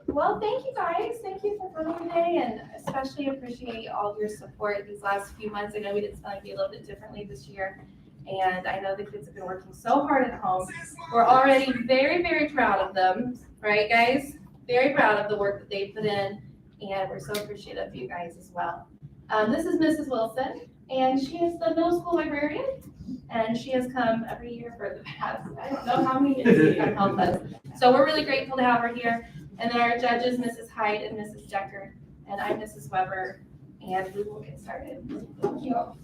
Well, thank you guys. Thank you for coming today, and especially appreciate all of your support these last few months. I know we did Spelling Bee a little bit differently this year, and I know the kids have been working so hard at home. We're already very, very proud of them, right, guys? Very proud of the work that they put in, and we're so appreciative of you guys as well. This is Mrs. Wilson, and she is the middle school librarian, and she has come every year for the past, I don't know how many years she's come help us. So we're really grateful to have her here. And then our judges, Mrs. Hyde and Mrs. Decker, and I'm Mrs. Weber, and we will get started. Thank you. All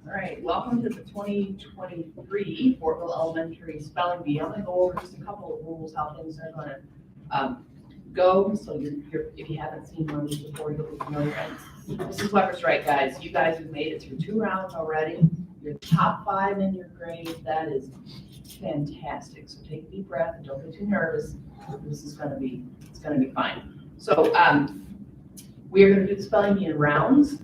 right, welcome to the 2023 Fortville Elementary Spelling Bee. I'm going to go over just a couple of rules, how things are going to go. So if you haven't seen one before, you'll be familiar. Mrs. Weber's right, guys. You guys have made it through 2 rounds already. You're top 5 in your grade. That is fantastic. So take a deep breath and don't get too nervous. This is going to be, it's going to be fine. So we are going to do the spelling bee in rounds.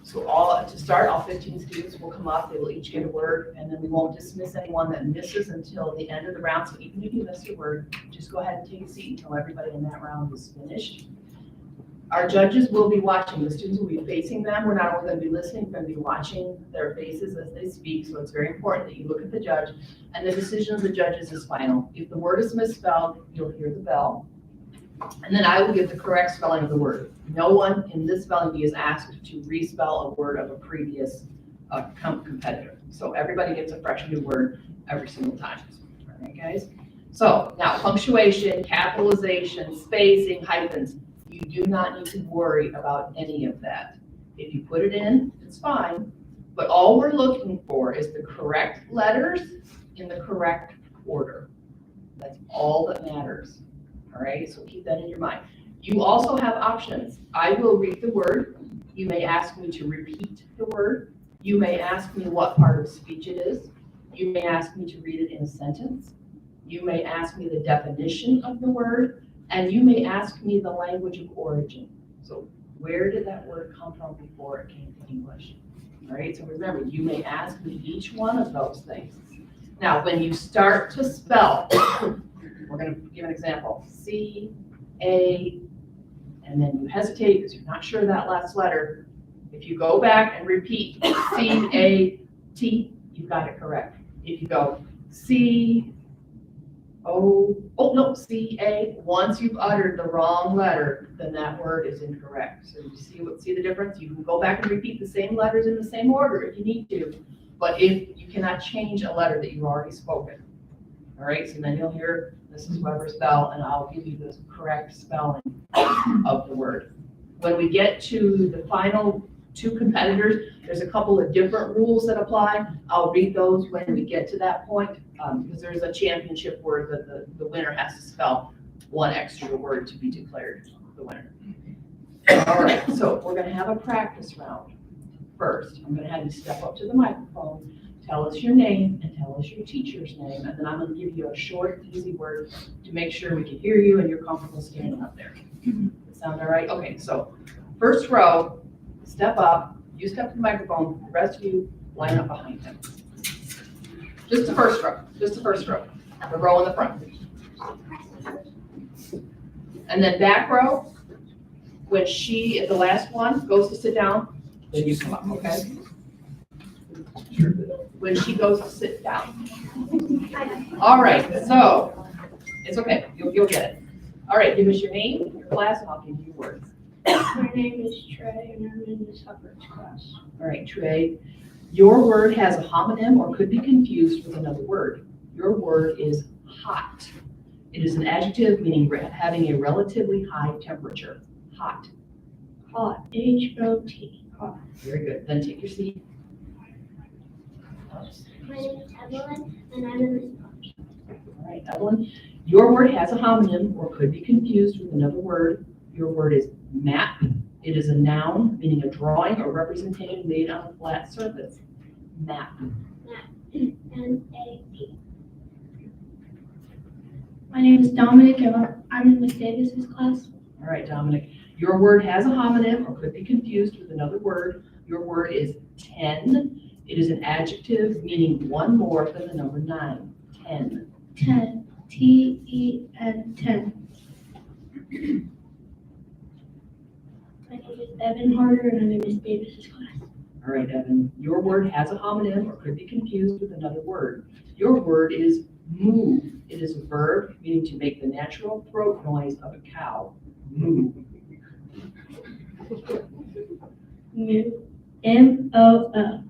So to start, all 15 students will come up, they will each get a word, and then we won't dismiss anyone that misses until the end of the round. So even if you missed a word, just go ahead and take a seat until everybody in that round is finished. Our judges will be watching, the students will be facing them. We're not only going to be listening, we're going to be watching their faces as they speak. So it's very important that you look at the judge, and the decision of the judges is final. If the word is misspelled, you'll hear the bell. And then I will give the correct spelling of the word. No one in this spelling bee is asked to respell a word of a previous competitor. So everybody gets a fresh new word every single time. All right, guys? So now punctuation, capitalization, spacing, hyphens. You do not need to worry about any of that. If you put it in, it's fine. But all we're looking for is the correct letters in the correct order. That's all that matters. All right, so keep that in your mind. You also have options. I will read the word. You may ask me to repeat the word. You may ask me what part of speech it is. You may ask me to read it in a sentence. You may ask me the definition of the word, and you may ask me the language of origin. So where did that word come from before it came to English? All right, so remember, you may ask me each one of those things. Now, when you start to spell, we're going to give an example. C, A, and then you hesitate because you're not sure that last letter. If you go back and repeat C, A, T, you've got it correct. If you go C, O, oh no, C, A, once you've uttered the wrong letter, then that word is incorrect. So you see the difference? You can go back and repeat the same letters in the same order if you need to, but if you cannot change a letter that you've already spoken. All right, so then you'll hear Mrs. Weber's bell, and I'll give you the correct spelling of the word. When we get to the final two competitors, there's a couple of different rules that apply. I'll read those when we get to that point, because there's a championship word that the winner has to spell one extra word to be declared the winner. All right, so we're going to have a practice round first. I'm going to have you step up to the microphone, tell us your name, and tell us your teacher's name, and then I'm going to give you a short, easy word to make sure we can hear you and you're comfortable standing up there. Sound all right? Okay, so first row, step up, you step to the microphone, the rest of you line up behind him. Just the first row, the row in the front. And then back row, when she, the last one, goes to sit down, then you come up, okay? When she goes to sit down. All right, so, it's okay, you'll get it. All right, give us your name, your class, and I'll give you words. My name is Trey, and I'm in the Hubbard's class. All right, Trey, your word has a homonym or could be confused with another word. Your word is hot. It is an adjective meaning having a relatively high temperature. Hot. Hot. H-O-T. Hot. Very good. Then take your seat. My name is Evelyn, and I'm in this class. All right, Evelyn, your word has a homonym or could be confused with another word. Your word is map. It is a noun meaning a drawing or representation made on a flat surface. Map. M-A-P. My name is Dominic, and I'm in Miss Davis's class. All right, Dominic, your word has a homonym or could be confused with another word. Your word is 10. It is an adjective meaning one more than the number 9. 10. 10. T-E-N. 10. My name is Evan Harder, and I'm in Miss Davis's class. All right, Evan, your word has a homonym or could be confused with another word. Your word is move. It is a verb meaning to make the natural throat noise of a cow. Move. M-O-O.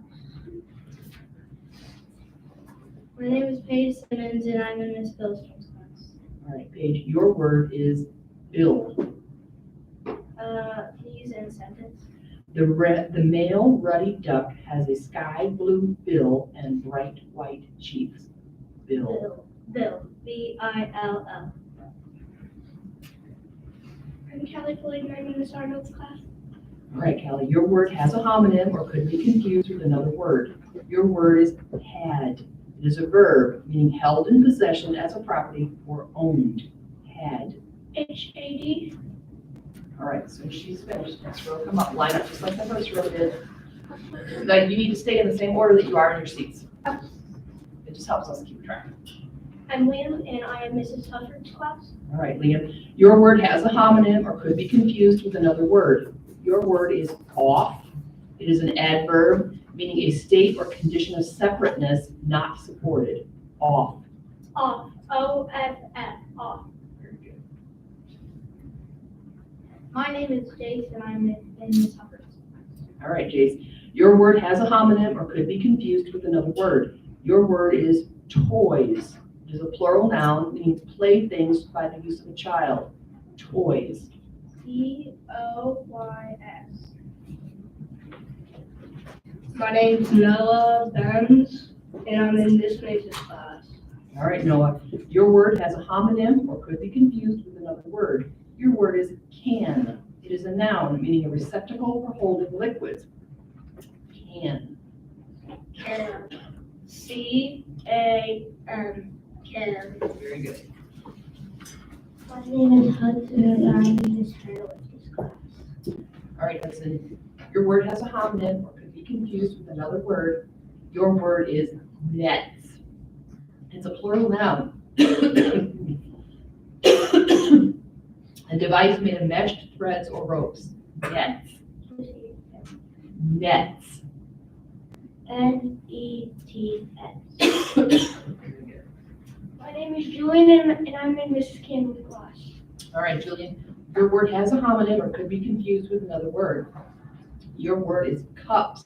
My name is Paige Simmons, and I'm in Miss Billstrom's class. All right, Paige, your word is build. Can you use it in a sentence? The male ruddy duck has a sky blue bill and bright white cheeks. Bill. Bill. B-I-L-L. I'm Kelly Floyd, and I'm in Miss Arnold's class. All right, Kelly, your word has a homonym or could be confused with another word. Your word is had. It is a verb meaning held in possession as a property or owned. Had. H-A-D. All right, so she's finished. Next row, come up. Line up just like the first row did. Like, you need to stay in the same order that you are in your seats. It just helps us keep track. I'm Liam, and I am Mrs. Hufford's class. All right, Liam, your word has a homonym or could be confused with another word. Your word is off. It is an adverb, meaning a state or condition of separateness not supported. Off. Off. O-F-F. Off. Very good. My name is Jace, and I'm in Miss Hufford's class. All right, Jace, your word has a homonym or could be confused with another word. Your word is toys. It is a plural noun, meaning playthings by the use of a child. Toys. T-O-Y-S. My name's Noah Benz, and I'm in Miss Mason's class. All right, Noah, your word has a homonym or could be confused with another word. Your word is can. It is a noun, meaning a receptacle for holding liquids. Can. Can. C-A-N. Can. Very good. My name is Hudson, and I'm in Miss Fairweather's class. All right, Hudson, your word has a homonym or could be confused with another word. Your word is nets. It's a plural noun. A device made of meshed threads or ropes. Nets. Nets. N-E-T-S. Very good. My name is Julian, and I'm in Mrs. Campbell's class. All right, Julian, your word has a homonym or could be confused with another word. Your word is cups.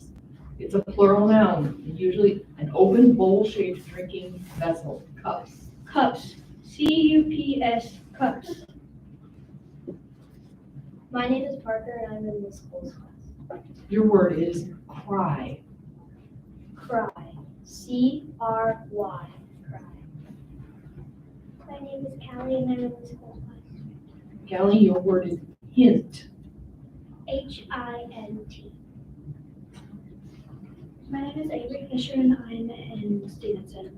It's a plural noun, usually an open bowl-shaped drinking vessel. Cups. Cups. C-U-P-S. Cups. My name is Parker, and I'm in Miss School's class. Your word is cry. Cry. C-R-Y. Cry. My name is Callie, and I'm in Miss School's class. Kelly, your word is hint. H-I-N-T. My name is Avery Fisher, and I'm in Stevenson.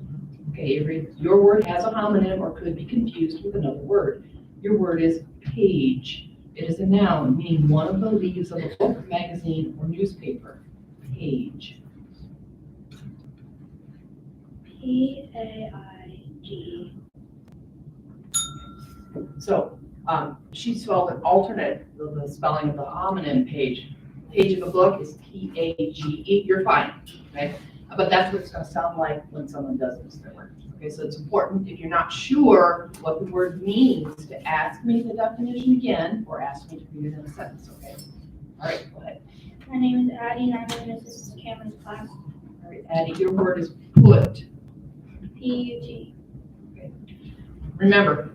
Okay, Avery, your word has a homonym or could be confused with another word. Your word is page. It is a noun, meaning one of the leaves of a book, magazine, or newspaper. Page. P-A-I-G. So, she spelled an alternate, the spelling of the homonym page. Page of a book is P-A-G-E. You're fine, okay? But that's what it's going to sound like when someone does this their word. Okay, so it's important, if you're not sure what the word means, to ask me the definition again, or ask me to read it in a sentence, okay? All right, go ahead. My name is Addie, and I'm in Mrs. Cameron's class. All right, Addie, your word is put. P-U-T. Remember,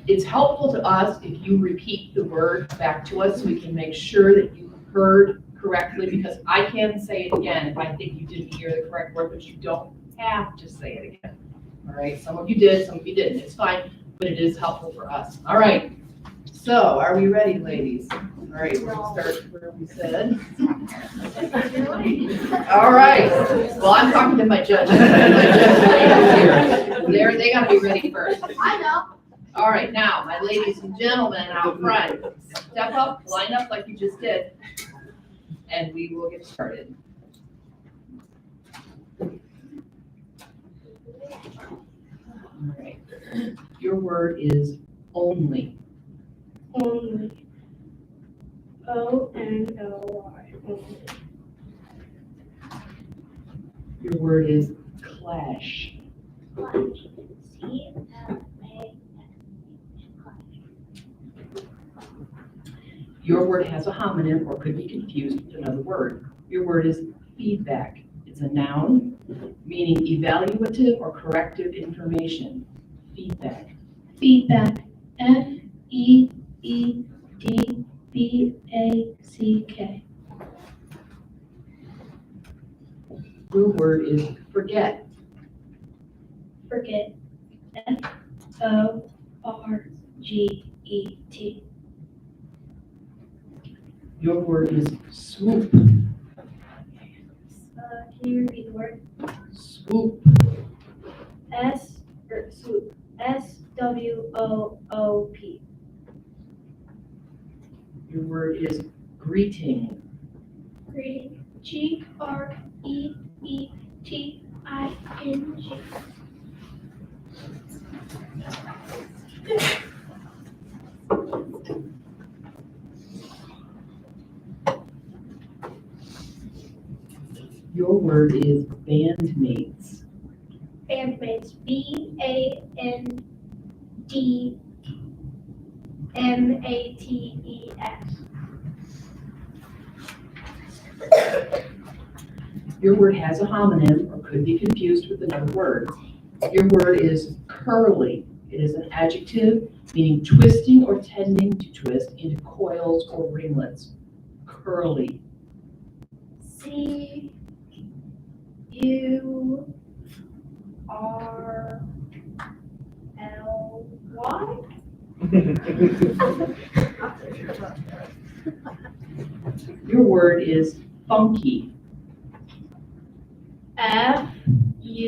it's helpful to us if you repeat the word back to us so we can make sure that you heard correctly, because I can say it again if I think you didn't hear the correct word, but you don't have to say it again. All right, some of you did, some of you didn't. It's fine, but it is helpful for us. All right, so are we ready, ladies? All right, we're gonna start where we said. All right, well, I'm talking to my judges. They gotta be ready first. I know. All right, now, my ladies and gentlemen out front, step up, line up like you just did, and we will get started. All right, your word is only. Only. O-N-L-Y. Only. Your word is clash. Clash. C-L-A-S. Clash. Your word has a homonym or could be confused with another word. Your word is feedback. It's a noun, meaning evaluative or corrective information. Feedback. Feedback. F-E-E-D-B-A-C-K. Your word is forget. Forget. F-O-R-G-E-T. Your word is swoop. Can you repeat the word? Swoop. Swoop. S-W-O-O-P. Your word is greeting. Greeting. Greeting. Your word is bandmates. Bandmates. BANDMATES. Your word has a homonym or could be confused with another word. Your word is curly. It is an adjective meaning twisting or tending to twist into coils or ringlets. Curly. CURLY. Your word is funky. FUNKY.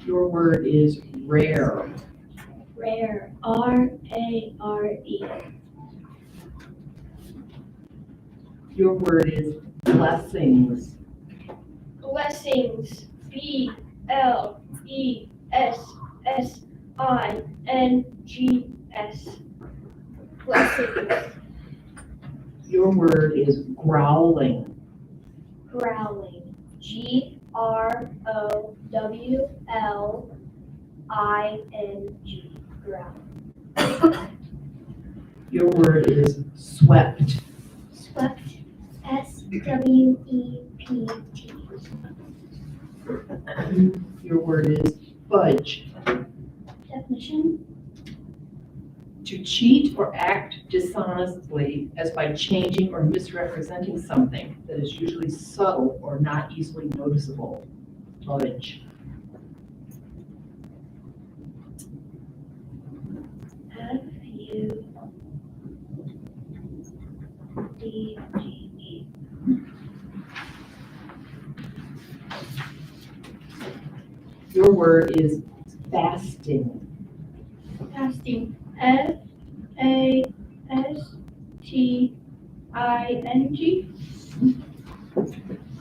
Your word is rare. Rare. RARE. Your word is blessings. Blessings. BLESSINGS. Blessings. Your word is growling. Growling. GROWLING. Growling. Your word is swept. Swept. SWEPT. Your word is fudge. Definition. To cheat or act dishonestly as by changing or misrepresenting something that is usually subtle or not easily noticeable. Fudge. FUDGE. Your word is fasting. Fasting. FASTING.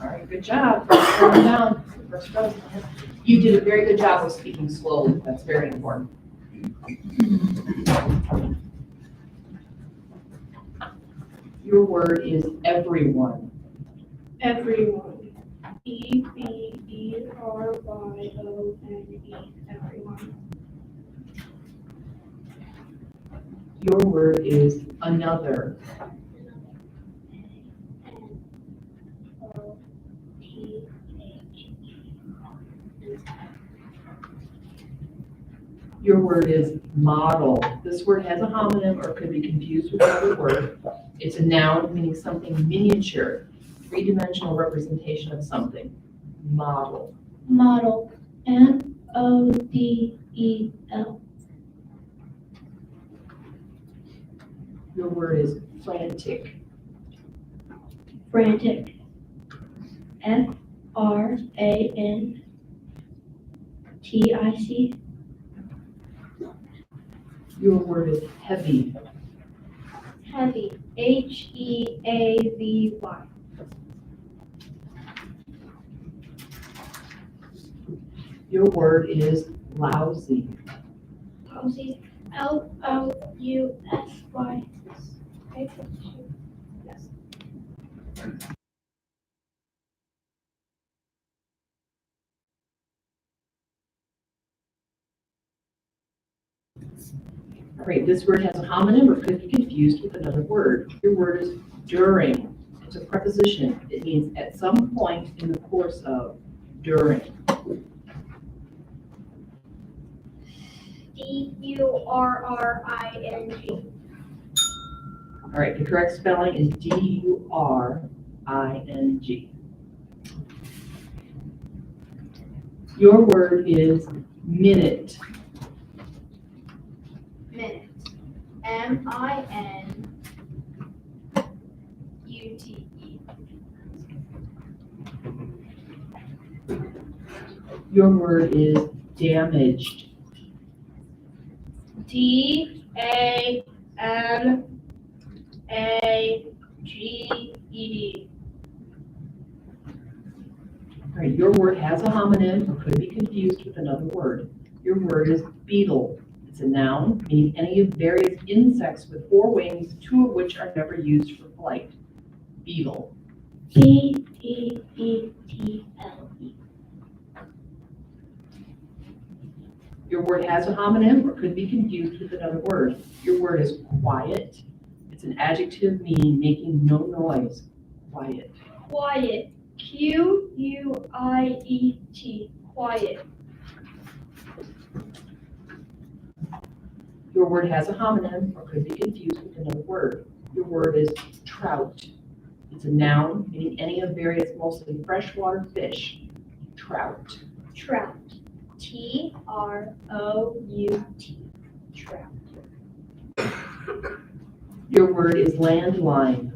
All right, good job. Calm down. First row. You did a very good job of speaking slowly. That's very important. Your word is everyone. Everyone. EVERYONE. Everyone. Your word is another. Your word is model. This word has a homonym or could be confused with another word. It's a noun meaning something miniature, three-dimensional representation of something. Model. Model. MODEL. Your word is frantic. Frantic. FRANTIC. Your word is heavy. Heavy. HEAVY. Your word is lousy. Lousy. LOUSY. Yes. All right, this word has a homonym or could be confused with another word. Your word is during. It's a preposition. It means at some point in the course of. During. DURRING. All right, the correct spelling is DURING. Your word is minute. Minute. MINUTE. Your word is damaged. DAMAGED. A-M-A-G-E-D. All right, your word has a homonym or could be confused with another word. Your word is beetle. It's a noun, meaning any of various insects with 4 wings, 2 of which are never used for flight. Beetle. B-E-E-T-L-E. Your word has a homonym or could be confused with another word. Your word is quiet. It's an adjective meaning making no noise. Quiet. Quiet. Q-U-I-E-T. Quiet. Your word has a homonym or could be confused with another word. Your word is trout. It's a noun meaning any of various mostly freshwater fish. Trout. Trout. T-R-O-U-T. Trout. Your word is landline.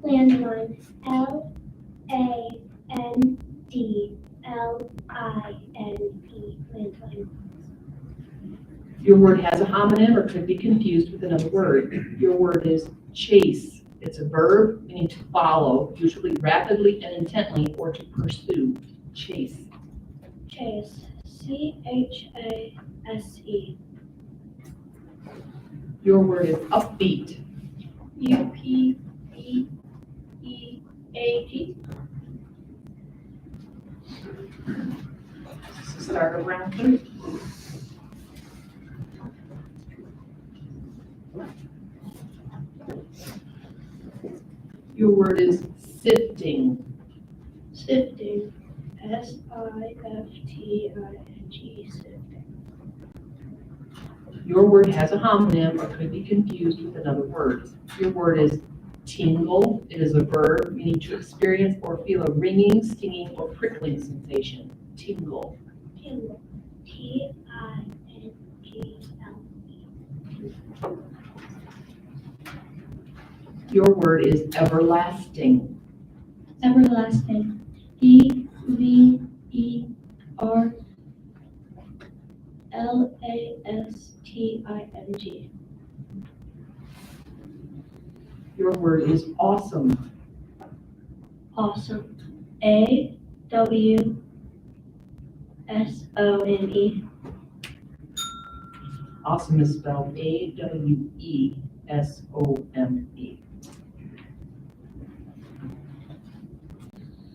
Landline. L-A-N-D-L-I-N-E. Landline. Your word has a homonym or could be confused with another word. Your word is chase. It's a verb meaning to follow, usually rapidly and intently, or to pursue. Chase. Chase. C-H-A-S-E. Your word is upbeat. U-P-B-E-A-T. Start of round 3. Your word is sifting. Sifting. S-I-F-T-I-N-G. Sifting. Your word has a homonym or could be confused with another word. Your word is tingle. It is a verb meaning to experience or feel a ringing, stinging, or prickling sensation. Tingle. Tingle. T-I-N-G-L-E. Your word is everlasting. Everlasting. E-V-E-R-L-A-S-T-I-N-G. Your word is awesome. Awesome. A-W-S-O-M-E. Awesome is spelled A-W-E-S-O-M-E.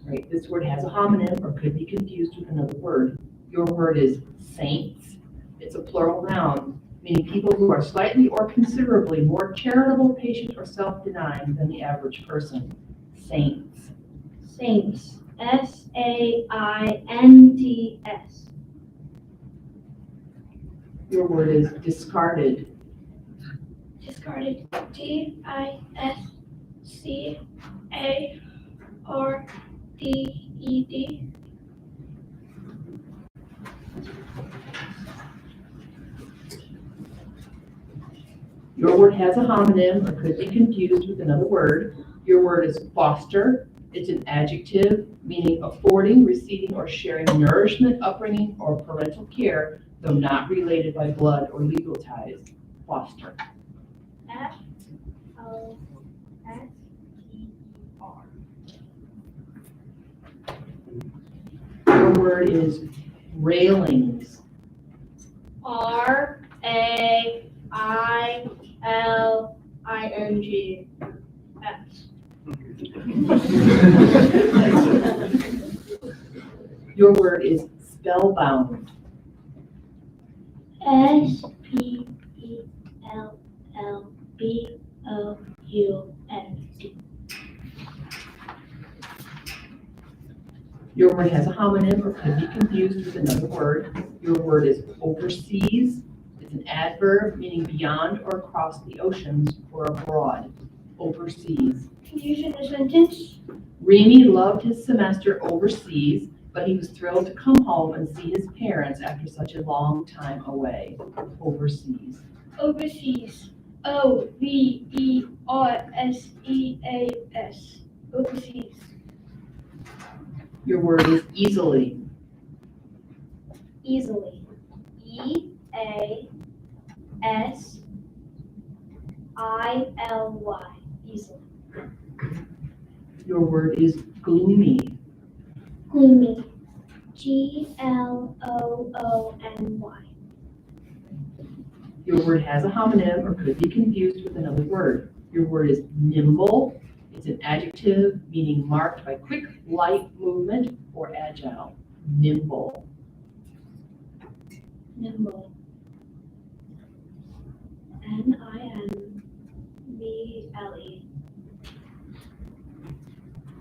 Right, this word has a homonym or could be confused with another word. Your word is saints. It's a plural noun, meaning people who are slightly or considerably more charitable, patient, or self-denying than the average person. Saints. Saints. S-A-I-N-T-S. Your word is discarded. Discarded. D-I-S-C-A-R-D-E-D. Your word has a homonym or could be confused with another word. Your word is foster. It's an adjective meaning affording, receiving, or sharing nourishment, upbringing, or parental care, though not related by blood or legal ties. Foster. F-O-S-T-E-R. Your word is railings. R-A-I-L-I-N-G. S. Your word is spellbound. S-P-E-L-L-B-O-U-N-D. Your word has a homonym or could be confused with another word. Your word is overseas. It's an adverb meaning beyond or across the oceans or abroad. Overseas. Can you use it in a sentence? Remy loved his semester overseas, but he was thrilled to come home and see his parents after such a long time away. Overseas. Overseas. O-V-E-R-S-E-A-S. Overseas. Your word is easily. Easily. E-A-S I-L-Y. Easel. Your word is gloomy. Gloomy. G-L-O-O-M-Y. Your word has a homonym or could be confused with another word. Your word is nimble. It's an adjective meaning marked by quick, light movement or agile. Nimble. Nimble. N-I-M-B-L-E.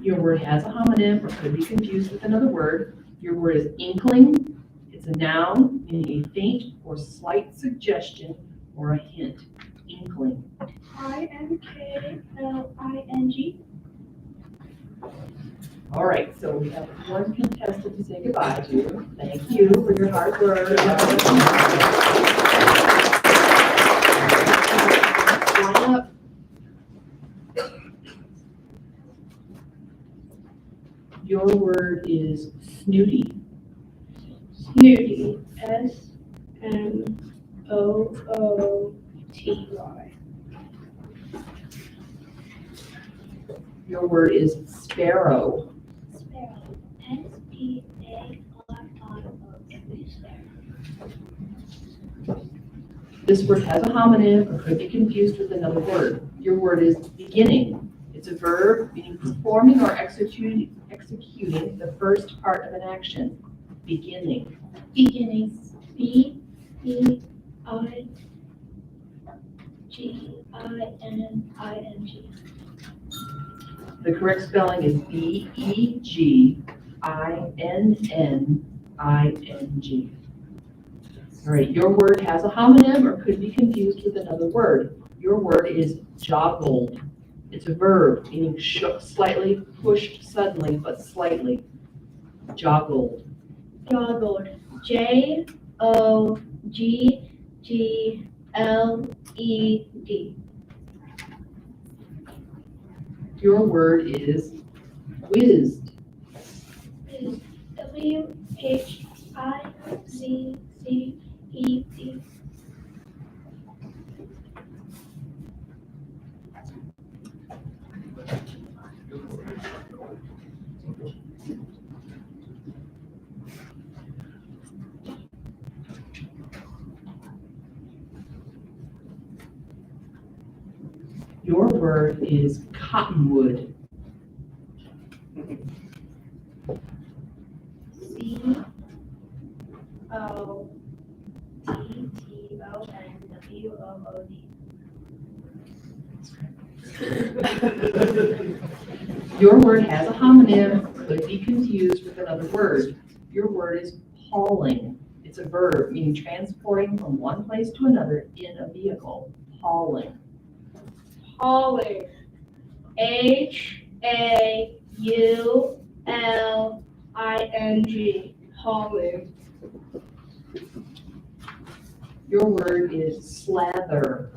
Your word has a homonym or could be confused with another word. Your word is inkling. It's a noun meaning a faint or slight suggestion or a hint. Inkling. I-N-K-L-I-N-G. All right, so we have one contestant to say goodbye to. Thank you for your hard work. Line up. Your word is snooty. Snooty. S-N-O-O-T-Y. Your word is sparrow. Sparrow. S-P-A-R-R-O. Sparrow. This word has a homonym or could be confused with another word. Your word is beginning. It's a verb meaning performing or executing the first part of an action. Beginning. Beginning. B-E-I-G-I-N-I-N-G. The correct spelling is B-E-G-I-N-N-I-N-G. All right, your word has a homonym or could be confused with another word. Your word is joggled. It's a verb meaning shook slightly, pushed suddenly, but slightly. Joggled. Joggled. J-O-G-G-L-E-D. Your word is whizzed. W-H-I-Z-Z-E-D. Your word is cottonwood. C-O-T-T-O-N-W-O-O-D. Your word has a homonym, could be confused with another word. Your word is hauling. It's a verb meaning transporting from one place to another in a vehicle. Hauling. Hauling. H-A-U-L-I-N-G. Hauling. Your word is slather.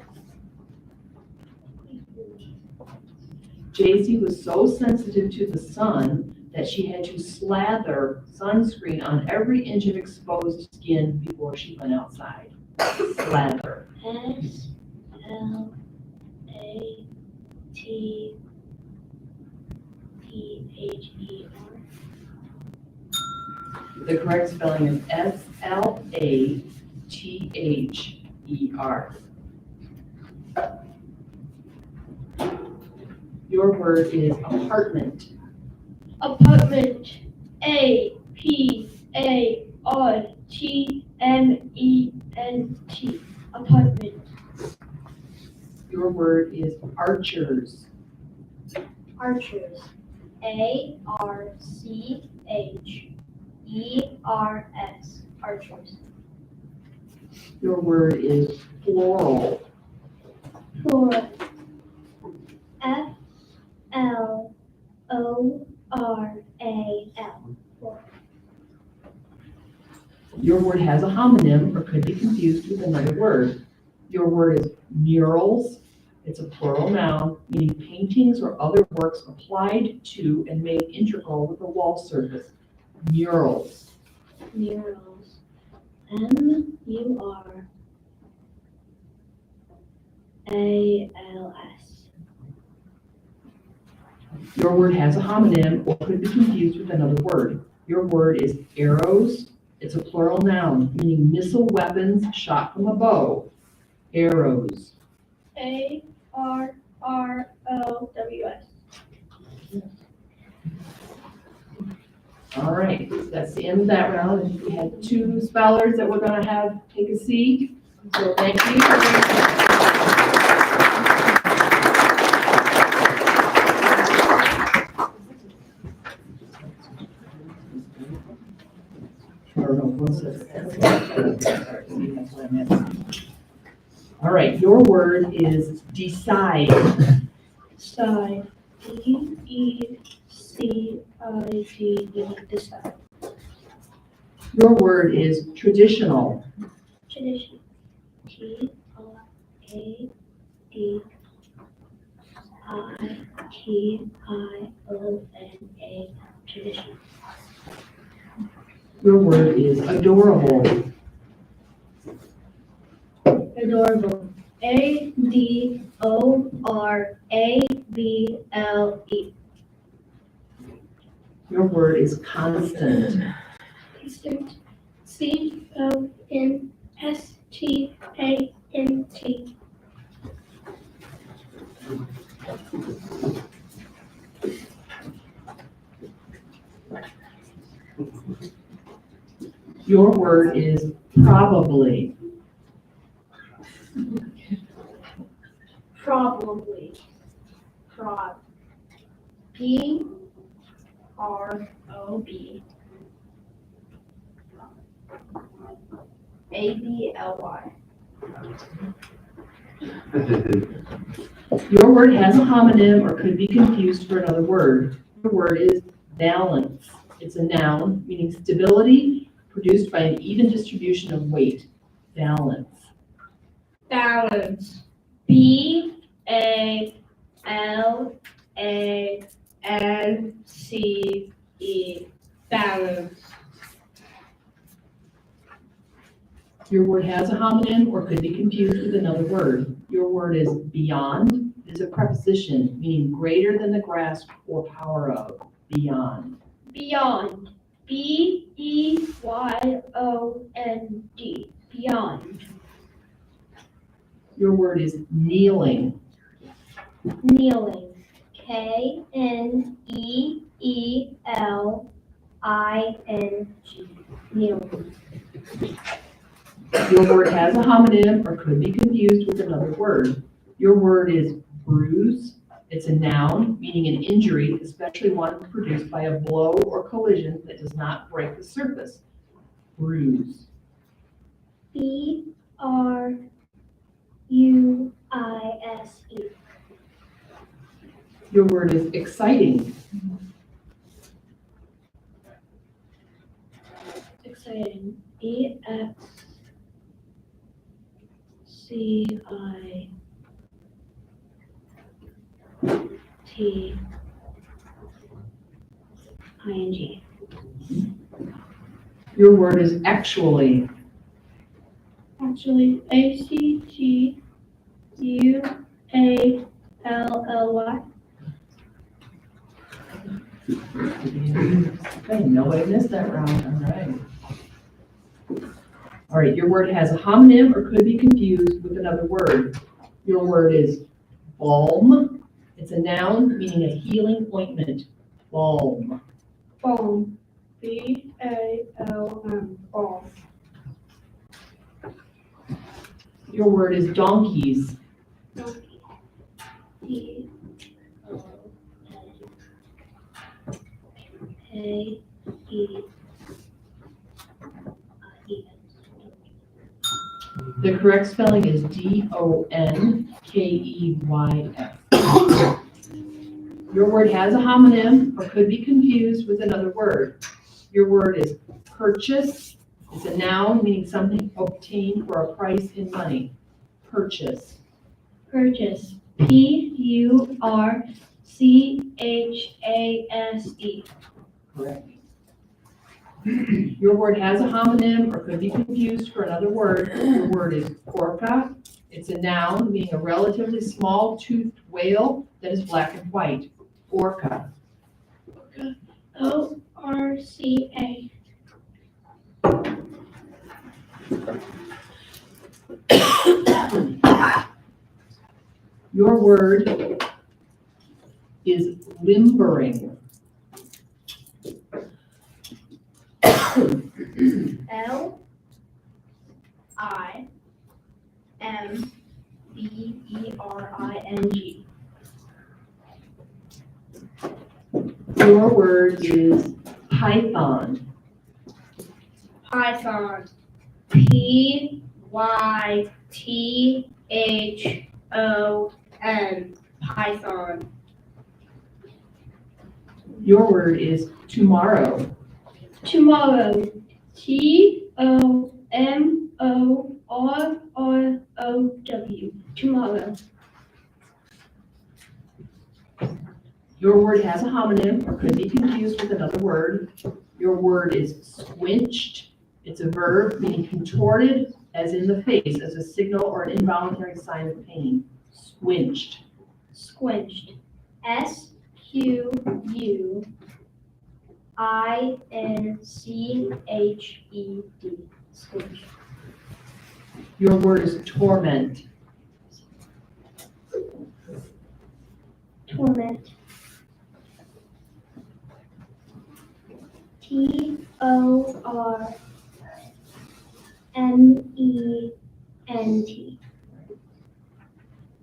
Jaycee was so sensitive to the sun that she had to slather sunscreen on every inch of exposed skin before she went outside. Slather. S-L-A-T-T-H-E-R. The correct spelling is S-L-A-T-H-E-R. Your word is apartment. Apartment. A-P-A-R-T-M-E-N-T. Apartment. Your word is archers. Archers. A-R-C-H-E-R-S. Archers. Your word is floral. Floral. F-L-O-R-A-L. Floral. Your word has a homonym or could be confused with another word. Your word is murals. It's a plural noun meaning paintings or other works applied to and made integral with a wall surface. Murals. Murals. M-U-R-A-L. Your word has a homonym or could be confused with another word. Your word is arrows. It's a plural noun, meaning missile weapons shot from a bow. Arrows. ARROWS. All right, that's the end of that round. And we had 2 spellers that we're gonna have take a seat. So thank you. All right, your word is decide. Side. DECIDE. Decide. Your word is traditional. Tradition. TRADITIONA. Tradition. Your word is adorable. Adorable. ADORABLE. Your word is constant. Constant. CONSTANT. Your word is probably. Probably. PROB. ABLY. Your word has a homonym or could be confused for another word. Your word is balance. It's a noun meaning stability produced by an even distribution of weight. Balance. Balance. BALANCE. Balance. Your word has a homonym or could be confused with another word. Your word is beyond. It is a preposition meaning greater than the grasp or power of. Beyond. Beyond. BEYOND. Beyond. Your word is kneeling. Kneeling. KNEELING. Kneeling. Your word has a homonym or could be confused with another word. Your word is bruise. It's a noun meaning an injury, especially one produced by a blow or collision that does not break the surface. Bruise. BRUISE. Your word is exciting. Exciting. EXCITING. Your word is actually. Actually, ACTUALLY. Okay, nobody missed that round. All right. All right, your word has a homonym or could be confused with another word. Your word is balm. It's a noun meaning a healing ointment. Balm. Balm. BALM. Balm. Your word is donkeys. Donkey. DONKEYS. The correct spelling is DONKEYS. Your word has a homonym or could be confused with another word. Your word is purchase. It's a noun meaning something obtained for a price in money. Purchase. Purchase. PURCHASE. Correct. Your word has a homonym or could be confused for another word. Your word is porca. It's a noun meaning a relatively small toothed whale that is black and white. Orca. ORCA. Your word is limbering. LIMBERING. Your word is python. Python. PYTHON. Python. Your word is tomorrow. Tomorrow. TOMORROW. Tomorrow. Your word has a homonym or could be confused with another word. Your word is squinched. It's a verb meaning contorted as in the face as a signal or an involuntary sign of pain. Squinched. Squinched. SQUINCHED. Squinched. Your word is torment. Torment. TORMENT.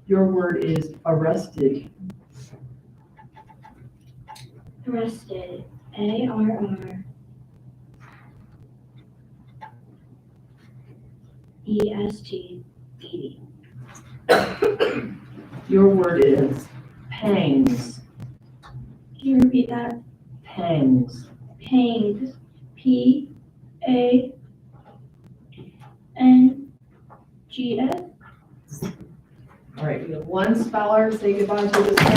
Your word is arrested. Arrested. ARRESTED. Your word is pangs. Can you repeat that? Pangs. Pangs. PANGS. All right, we have one speller. Say goodbye to this one.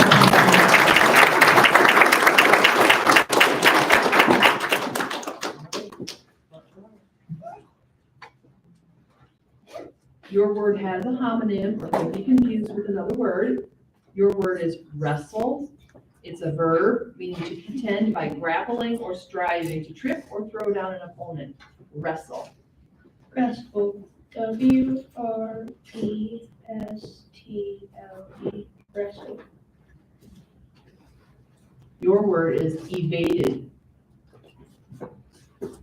Your word has a homonym or could be confused with another word. Your word is wrestle. It's a verb meaning to contend by grappling or striving to trip or throw down an opponent. Wrestle. Wrestle. WRESTLE. Wrestle. Your word is evaded.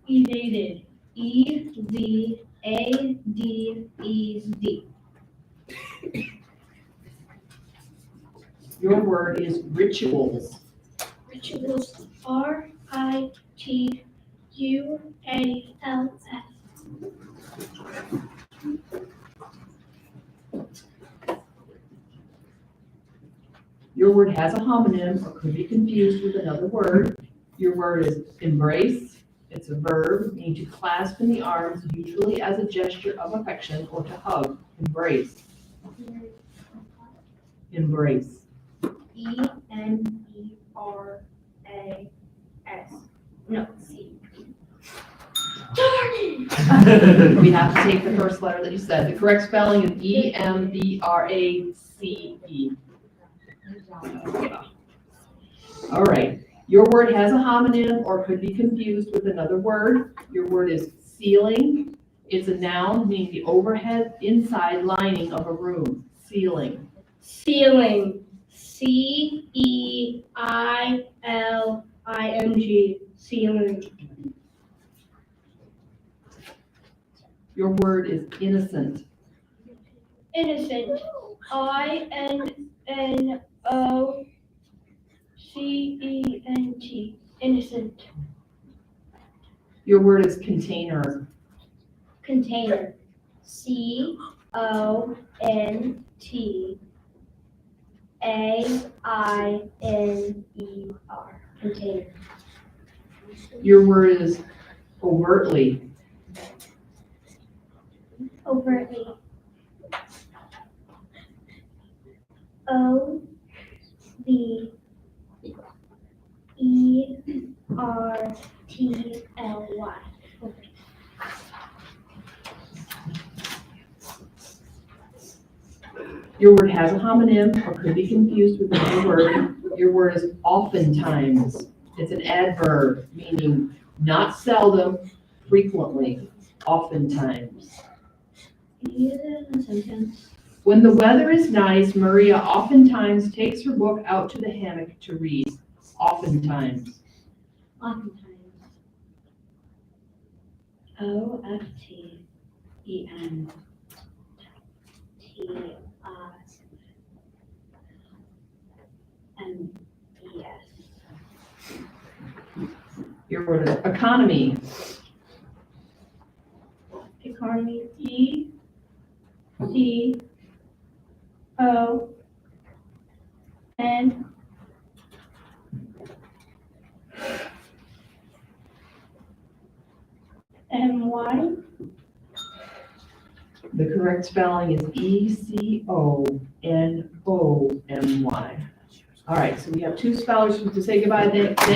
Evaded. EVADED. Your word is rituals. Rituals. RITUALS. Your word has a homonym or could be confused with another word. Your word is embrace. It's a verb meaning to clasp in the arms, usually as a gesture of affection or to hug. Embrace. Embrace. EMBRAS. No, C. We have to take the first letter that you said. The correct spelling is EMBRACE. All right. Your word has a homonym or could be confused with another word. Your word is ceiling. It's a noun meaning the overhead inside lining of a room. Ceiling. Ceiling. CEILING. Ceiling. Your word is innocent. Innocent. INNOCENT. Innocent. Your word is container. Container. CONTAINER. Container. Your word is overtly. Overtly. OVERTLY. Your word has a homonym or could be confused with another word. Your word is oftentimes. It's an adverb, meaning not seldom, frequently, oftentimes. Can you use it in a sentence? When the weather is nice, Maria oftentimes takes her book out to the hammock to read. Oftentimes. Oftentimes. OFTENTIMES. Your word is economy. Economy, ECONOMY. The correct spelling is ECONOMY. All right, so we have two spellers to say goodbye. Thank you.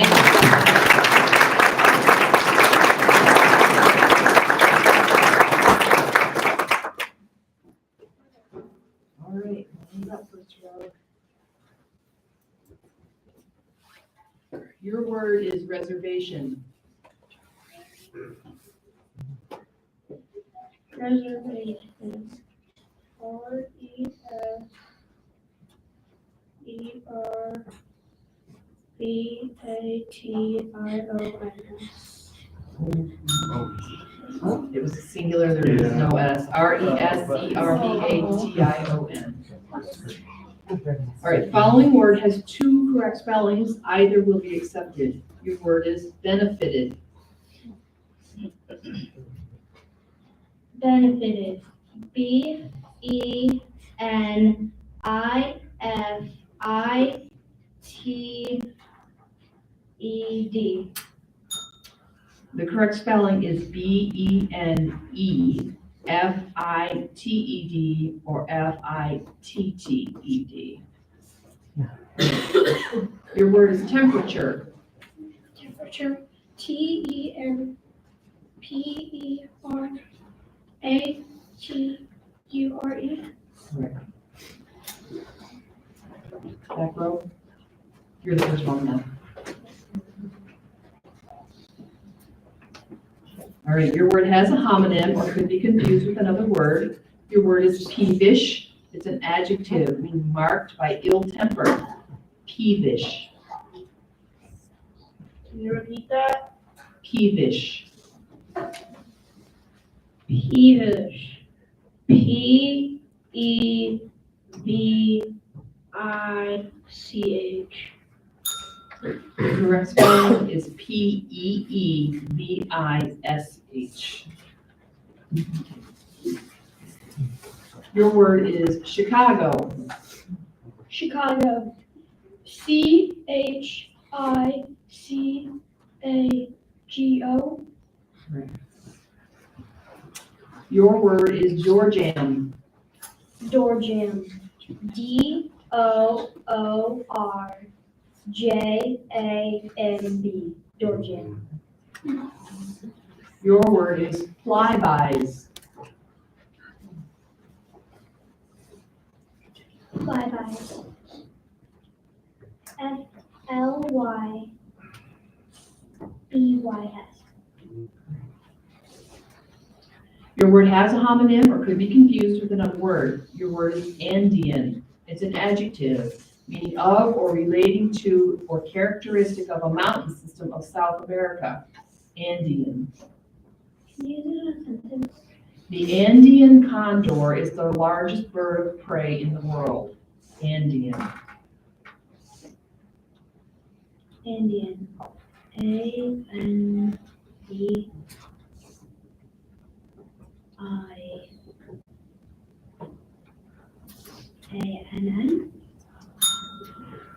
All right, hands up first row. Your word is reservation. Reservation. RESERVATIONS. Oh, it was singular, there is no S. RESERVATION. All right, following word has two correct spellings. Either will be accepted. Your word is benefited. Benefited. BENEFITED. The correct spelling is BENEFITED or FITTED. Your word is temperature. Temperature. TEMPERATURE. Back row. You're the first one now. All right, your word has a homonym or could be confused with another word. Your word is peevish. It's an adjective meaning marked by ill temper. Peevish. Can you repeat that? Peevish. Peevish. PEVICH. The correct spelling is PEEVISH. Your word is Chicago. Chicago. CHICAGO. Your word is door jam. Door jam. DOORJAMB. Door jam. Your word is flybys. Flybys. FLYBYS. Your word has a homonym or could be confused with another word. Your word is Andean. It's an adjective meaning of or relating to or characteristic of a mountain system of South America. Andean. Can you use it in a sentence? The Andean condor is the largest bird of prey in the world. Andean. Indian. ANDIAN.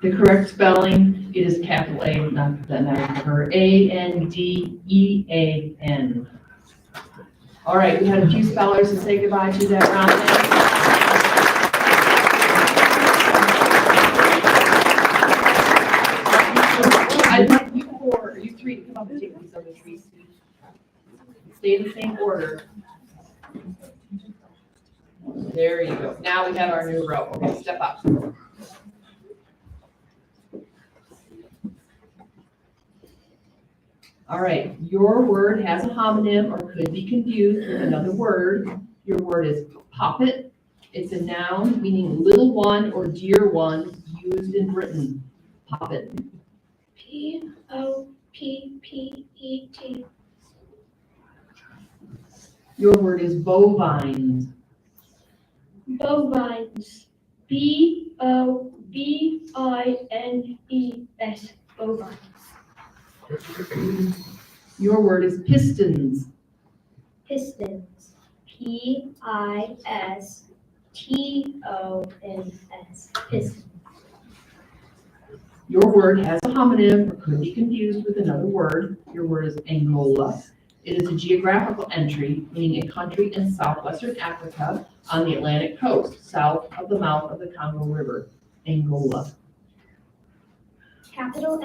The correct spelling is capital A, not that matters for her, ANDEAN. All right, we had a few spellers to say goodbye to that round. I'd like you four, or you three to come up and take these other three seats. Stay in the same order. There you go. Now we have our new row. Okay, step up. All right, your word has a homonym or could be confused with another word. Your word is poppet. It's a noun meaning little one or dear one used in Britain. Poppet. Poppet. Your word is bovines. Bovines. Bovines. Bovines. Your word is pistons. Pistons. Pistons. Pistons. Your word has a homonym or could be confused with another word. Your word is Angola. It is a geographical entry meaning a country in southwestern Africa on the Atlantic coast, south of the mouth of the Congo River. Angola. Capital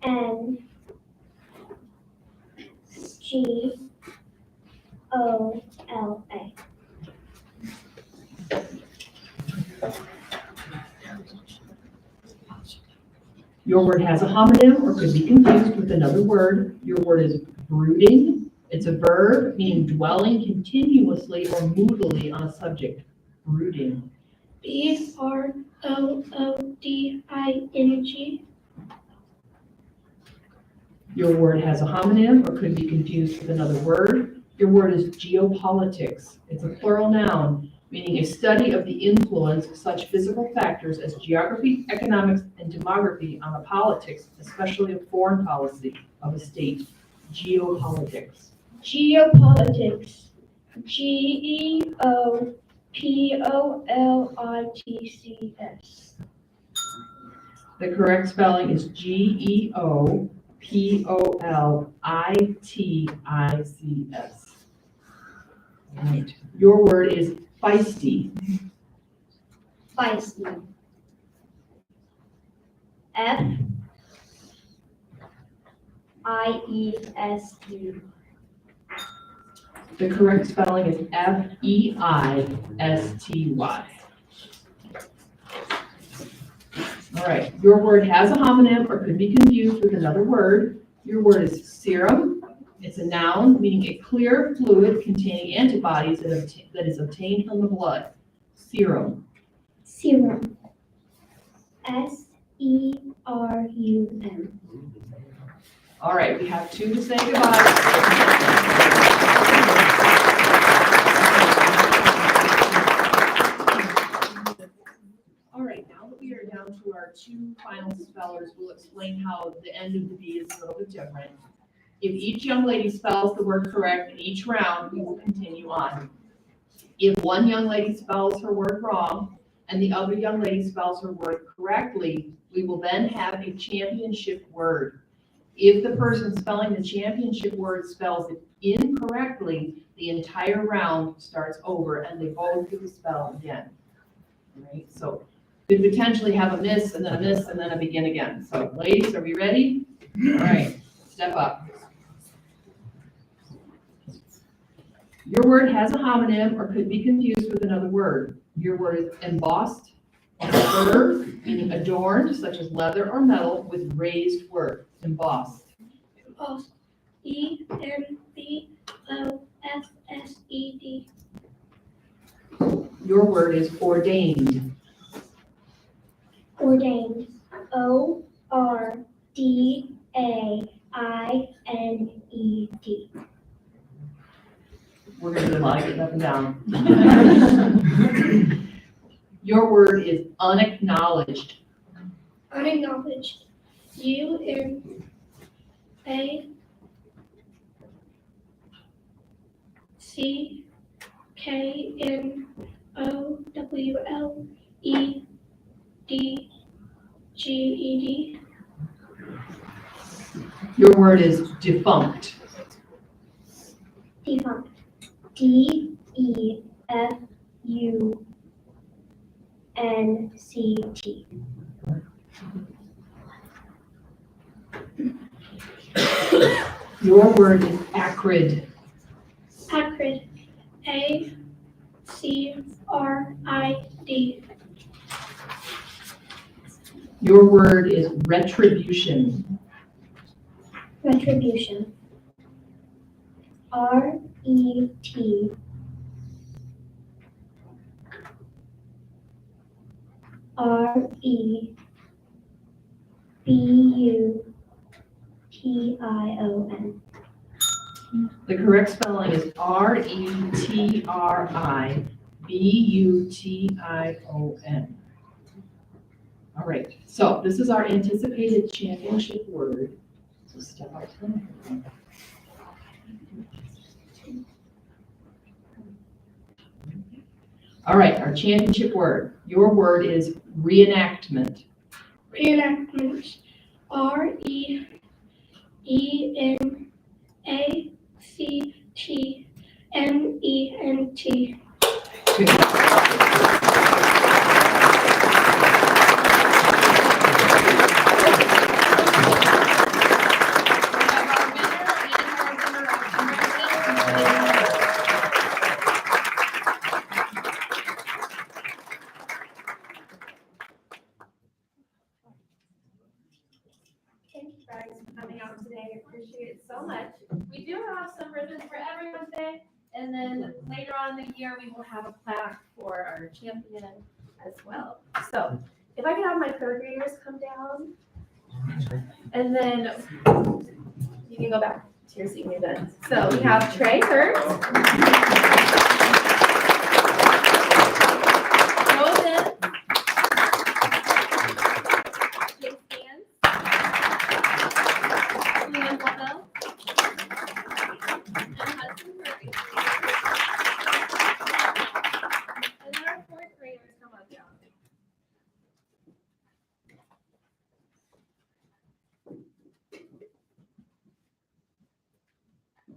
Angola. Your word has a homonym or could be confused with another word. Your word is brooding. It's a verb meaning dwelling continuously or moodily on a subject. Brooding. Brooding. Your word has a homonym or could be confused with another word. Your word is geopolitics. It's a plural noun meaning a study of the influence of such physical factors as geography, economics, and demography on the politics, especially of foreign policy of a state. Geopolitics. Geopolitics. Geopolitics. The correct spelling is Geopolitics. Right. Your word is feisty. Feisty. Feisty. The correct spelling is Feisty. All right, your word has a homonym or could be confused with another word. Your word is serum. It's a noun meaning a clear fluid containing antibodies that is obtained from the blood. Serum. Serum. Serum. All right, we have two to say goodbye. All right, now that we are down to our two final spellers, we'll explain how the end of the B is a little bit different. If each young lady spells the word correct in each round, we will continue on. If one young lady spells her word wrong and the other young lady spells her word correctly, we will then have a championship word. If the person spelling the championship word spells it incorrectly, the entire round starts over and they both get to spell again. All right, so could potentially have a miss and then a miss and then a begin again. So ladies, are we ready? All right, step up. Your word has a homonym or could be confused with another word. Your word is embossed, a verb meaning adorned, such as leather or metal, with raised words. Embossed. Embossed. EMBOSSED. Your word is ordained. Ordained. ORDAINED. We're going to do a lot of getting up and down. Your word is unacknowledged. Unacknowledged. UNACKNOWLEDGED. Your word is defunct. Defunct. DEFUNCT. Your word is acrid. Acrid. ACRID. Your word is retribution. Retribution. R-E-T. R-E-B-U-T-I-O-N. The correct spelling is R-E-T-R-I-B-U-T-I-O-N. All right, so this is our anticipated championship word. So step up to the microphone. All right, our championship word. Your word is reenactment. Reenactment. R-E-N-A-C-T-M-E-N-T. Good job. Thank you guys for coming out today. I appreciate it so much. We do have some ribbons for everyone today, and then later on in the year, we will have a plaque for our champion as well. So if I could have my third graders come down, and then you can go back to your seating events. So we have Trey Hurst, Rosen, Jake Stans, Leanne Bell, and Hudson Murray. And then our fourth graders come on down.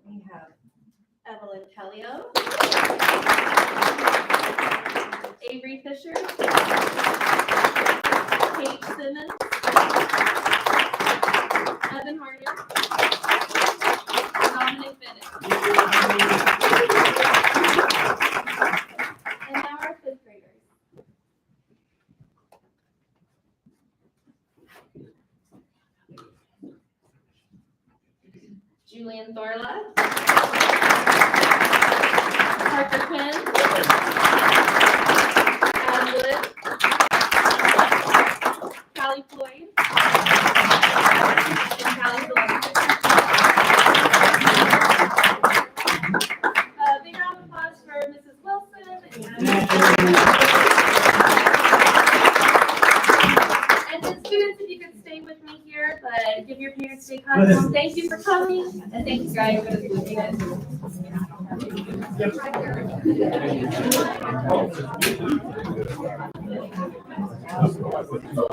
We have Evelyn Tellio, Avery Fisher, Kate Simmons, Evan Harder, Dominic Bennett. And now our fifth graders. Julian Thorla, Parker Quinn, Adam Wood, Callie Floyd, and Callie Phillips. Big round of applause for Mrs. Wilson and the students, if you could stay with me here, but give your parents a big hug. Well, thank you for coming, and thank you guys for listening.